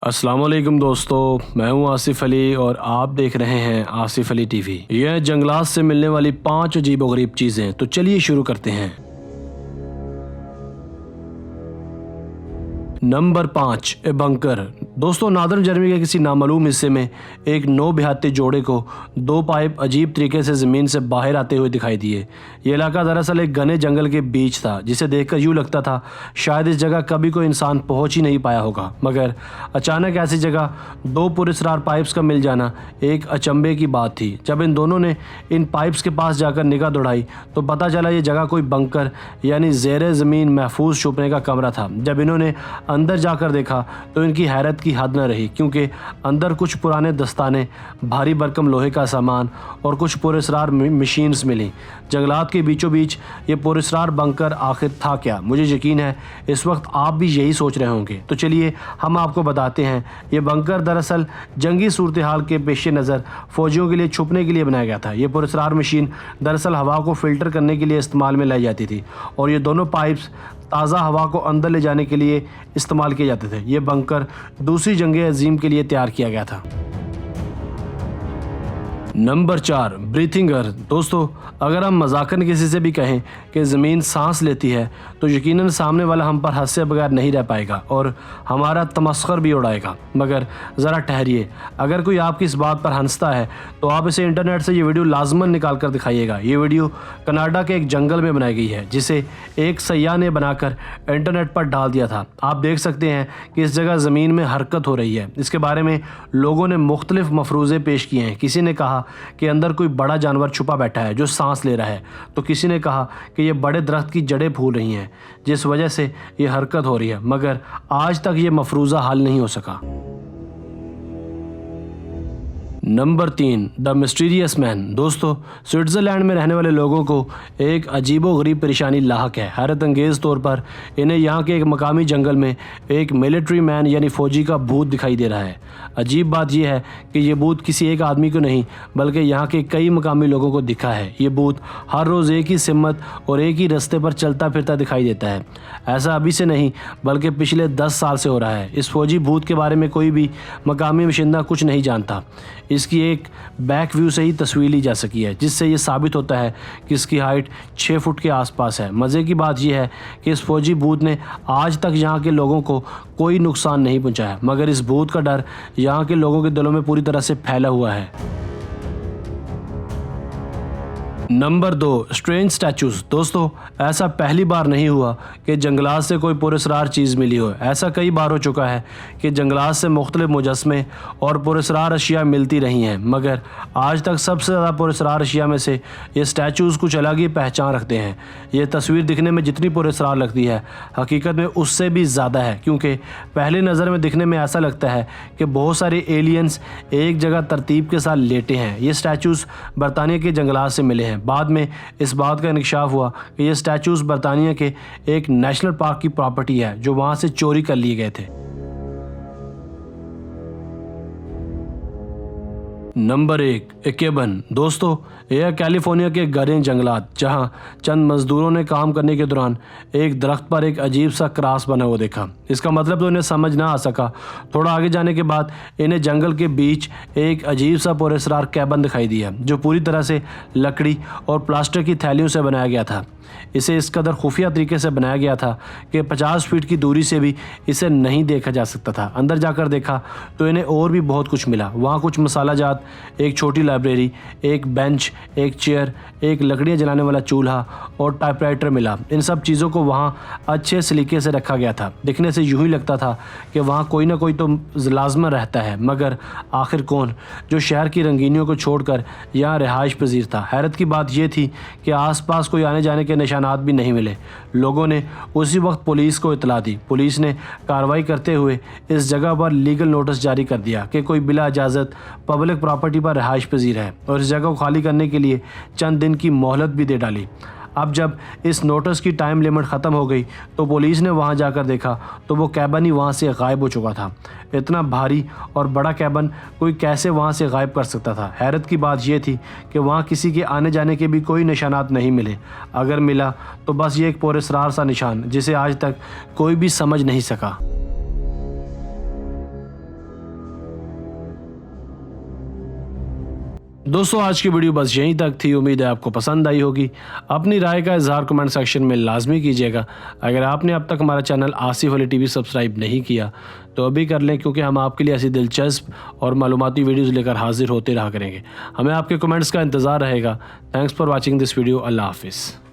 अस्सलाम वालेकुम दोस्तों, मैं हूं आसिफ अली और आप देख रहे हैं आसिफ अली टीवी। यह जंगलात से मिलने वाली 5 अजीबोगरीब चीज़ें। तो चलिए शुरू करते हैं। नंबर 5, ए बंकर। दोस्तों, नादर जर्मनी के किसी नामालूम हिस्से में एक नौबिहाती जोड़े को 2 पाइप अजीब तरीके से ज़मीन से बाहर आते हुए दिखाई दिए। ये इलाका दरअसल एक घने जंगल के बीच था, जिसे देखकर यूँ लगता था शायद इस जगह कभी कोई इंसान पहुंच ही नहीं पाया होगा। मगर अचानक ऐसी जगह 2 पुरस्रार पाइप्स का मिल जाना एक अचंभे की बात थी। जब इन दोनों ने इन पाइप्स के पास जाकर निगाह दौड़ाई तो पता चला ये जगह कोई बंकर यानी ज़ेरे ज़मीन महफूज छुपने का कमरा था। जब इन्होंने अंदर जाकर देखा तो इनकी हैरत की हद न रही, क्योंकि अंदर कुछ पुराने दस्ताने, भारी भरकम लोहे का सामान और कुछ पुरस्रार मशीन्स मिली। जंगलात के बीचों बीच ये पुरस्रार बंकर आखिर था क्या? मुझे यकीन है इस वक्त आप भी यही सोच रहे होंगे। तो चलिए हम आपको बताते हैं। ये बंकर दरअसल जंगी सूरत हाल के पेश नज़र फ़ौजियों के लिए छुपने के लिए बनाया गया था। ये पुरस्रार मशीन दरअसल हवा को फ़िल्टर करने के लिए इस्तेमाल में लाई जाती थी और ये दोनों पाइप्स ताज़ा हवा को अंदर ले जाने के लिए इस्तेमाल किए जाते थे। ये बंकर दूसरी जंग अजीम के लिए तैयार किया गया था। नंबर 4, ब्रीथिंग अर्थ। दोस्तों, अगर हम मजाकन किसी से भी कहें कि ज़मीन सांस लेती है तो यकीनन सामने वाला हम पर हंसे बगैर नहीं रह पाएगा और हमारा तमस्खुर भी उड़ाएगा। मगर ज़रा ठहरिए, अगर कोई आपकी इस बात पर हंसता है तो आप इसे इंटरनेट से ये वीडियो लाजमन निकाल कर दिखाइएगा। ये वीडियो कनाडा के एक जंगल में बनाई गई है, जिसे एक सयाह ने बनाकर इंटरनेट पर डाल दिया था। आप देख सकते हैं कि इस जगह ज़मीन में हरकत हो रही है। इसके बारे में लोगों ने मुख्तलिफ मफरूज़े पेश किए हैं। किसी ने कहा कि अंदर कोई बड़ा जानवर छुपा बैठा है जो सांस ले रहा है, तो किसी ने कहा कि ये बड़े दरख्त की जड़ें फूल रही हैं जिस वजह से ये हरकत हो रही है। मगर आज तक ये मफरूज़ा हल नहीं हो सका। Number 3, the mysterious man. दोस्तों, स्विट्ज़रलैंड में रहने वाले लोगों को एक अजीबोगरीब परेशानी लाहक है। हैरत अंगेज़ तौर पर इन्हें यहाँ के एक मकामी जंगल में एक मिलिट्री मैन यानी फ़ौजी का भूत दिखाई दे रहा है। अजीब बात यह है कि ये भूत किसी एक आदमी को नहीं बल्कि यहाँ के कई मकामी लोगों को दिखा है। ये भूत हर रोज़ एक ही सिमत और एक ही रास्ते पर चलता फिरता दिखाई देता है। ऐसा अभी से नहीं बल्कि पिछले 10 साल से हो रहा है। इस फ़ौजी भूत के बारे में कोई भी मकामी बाशिंदा कुछ नहीं जानता। इसकी एक बैक व्यू से ही तस्वीर ली जा सकी है, जिससे ये साबित होता है कि इसकी हाइट 6 फुट के आसपास है। मज़े की बात यह है कि इस फौजी भूत ने आज तक यहाँ के लोगों को कोई नुकसान नहीं पहुँचाया, मगर इस भूत का डर यहाँ के लोगों के दिलों में पूरी तरह से फैला हुआ है। Number 2, strange statues. दोस्तों, ऐसा पहली बार नहीं हुआ कि जंगलात से कोई पुरस्रार चीज़ मिली हो। ऐसा कई बार हो चुका है कि जंगलात से मुख्तलिफ मुजस्मे और पुरस्रार अशिया मिलती रही हैं, मगर आज तक सबसे ज़्यादा पुरस्रार अशिया में से ये स्टैचूज़ कुछ अलग ही पहचान रखते हैं। ये तस्वीर दिखने में जितनी पुरस्रार लगती है, हकीकत में उससे भी ज़्यादा है, क्योंकि पहली नज़र में दिखने में ऐसा लगता है कि बहुत सारे एलियंस एक जगह तरतीब के साथ लेटे हैं। ये स्टैचूज़ बरतानिया के जंगलात से मिले हैं। बाद में इस बात का इंकशाफ हुआ कि ये स्टैचूज़ बरतानिया के एक नेशनल पार्क की प्रॉपर्टी है, जो वहाँ से चोरी कर लिए गए थे। नंबर 1, केबन। दोस्तों, यह कैलिफोर्निया के घने जंगलात, जहां चंद मजदूरों ने काम करने के दौरान एक दरख्त पर एक अजीब सा क्रॉस बना हुआ देखा। इसका मतलब तो इन्हें समझ ना आ सका। थोड़ा आगे जाने के बाद इन्हें जंगल के बीच एक अजीब सा पुरस्रार कैबन दिखाई दिया, जो पूरी तरह से लकड़ी और प्लास्टिक की थैलियों से बनाया गया था। इसे इस कदर खुफिया तरीके से बनाया गया था कि 50 फीट की दूरी से भी इसे नहीं देखा जा सकता था। अंदर जाकर देखा तो इन्हें और भी बहुत कुछ मिला। वहाँ कुछ मसाला जात, एक छोटी लाइब्रेरी, एक बेंच, एक चेयर, एक लकड़ियाँ जलाने वाला चूल्हा और टाइपराइटर मिला। इन सब चीज़ों को वहाँ अच्छे सलीके से रखा गया था। दिखने से यूँ ही लगता था कि वहाँ कोई ना कोई तो लाजमन रहता है, मगर आखिर कौन, जो शहर की रंगीनियों को छोड़कर यहाँ रिहाइश पजीर था। हैरत की बात यह थी कि आसपास कोई आने जाने के निशानात भी नहीं मिले। लोगों ने उसी वक्त पुलिस को इतला दी। पुलिस ने कार्रवाई करते हुए इस जगह पर लीगल नोटिस जारी कर दिया कि कोई बिला इजाज़त पब्लिक प्रॉपर्टी पर रिहाइश पजीर है, और इस जगह को खाली करने के लिए चंद दिन की मोहलत भी दे डाली। अब जब इस नोटिस की टाइम लिमिट ख़त्म हो गई तो पुलिस ने वहां जाकर देखा तो वो कैबन ही वहां से गायब हो चुका था। इतना भारी और बड़ा कैबन कोई कैसे वहां से गायब कर सकता था? हैरत की बात यह थी कि वहां किसी के आने जाने के भी कोई निशानात नहीं मिले। अगर मिला तो बस ये एक पुरस्रार सा निशान, जिसे आज तक कोई भी समझ नहीं सका। दोस्तों आज की वीडियो बस यहीं तक थी। उम्मीद है आपको पसंद आई होगी। अपनी राय का इजहार कमेंट सेक्शन में लाजमी कीजिएगा। अगर आपने अब तक हमारा channel Asif Ali TV subscribe नहीं किया तो अभी कर लें, क्योंकि हम आपके लिए ऐसी दिलचस्प और मालूमाती वीडियोज़ लेकर हाजिर होते रहा करेंगे। हमें आपके कमेंट्स का इंतज़ार रहेगा। Thanks for watching this video. अल्लाह हाफिज़।